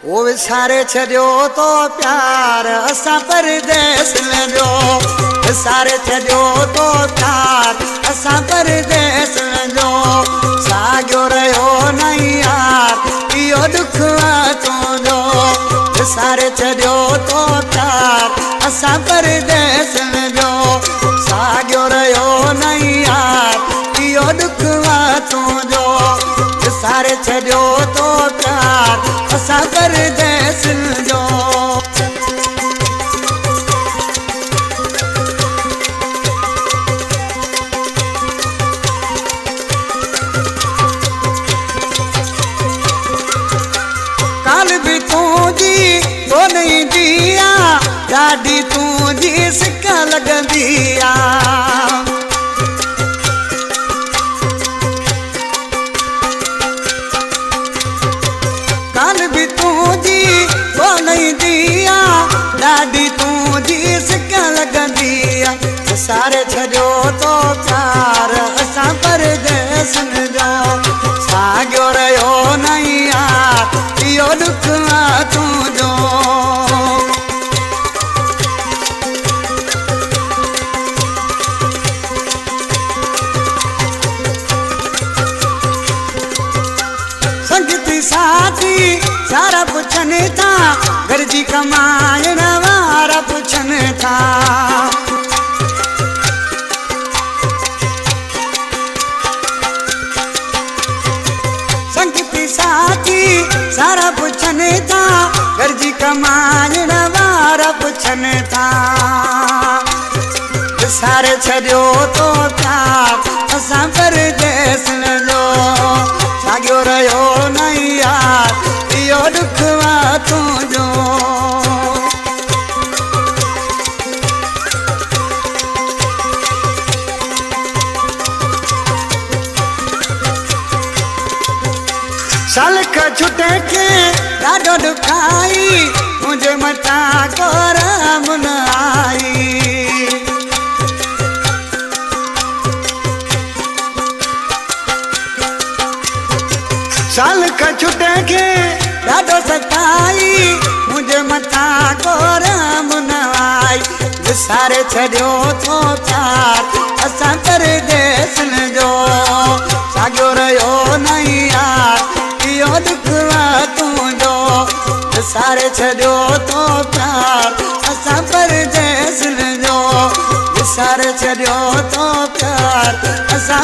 वो विसारे छो तो प्यार असा परदेस में जो विसारे छो तो प्यार असा परदेस में जो साॻियो रहियो नहीं यार इहो दुख तुंहिंजो विसारे छो तो प्यार असा परदेस में जो साॻियो रहियो नहीं यार इहो दुख तुंहिंजो विसारे छो तो प्यार असा परदेस जो काल भी तुझी तो नहीं दिया ॾाढी तुझी सिक लॻंदी आहे काल भी तुझी तो नहीं दिया ॾाढी तुझी सिक लॻंदी आहे विसारे छो तो प्यार असां परदेस जो साॻियो रहियो नहीं यार इहो दुख तुंहिंजो संगती साथी सारा पुछन था घर जी कमाइण वारा पुछन था संगती साथी सारा पुछन था घर जी कमाइण वारा पुछन था विसारे छो तो प्यार असां परदेस जो साॻियो रहियो नहीं यार इहो दुख तुंहिंजो सालक छुटे के ॾाढो दुखाई मुंहिंजे मथां को राम न आई सालक छुटे के ॾाढो सताई मुंहिंजे मथां को राम न आई विसारे छो तो प्यार असां परदेस जो साॻियो रहियो नहीं यार इहो दुख तुंहिंजो विसारे छो तो प्यार असां परदेस जो विसारे छो तो प्यार असां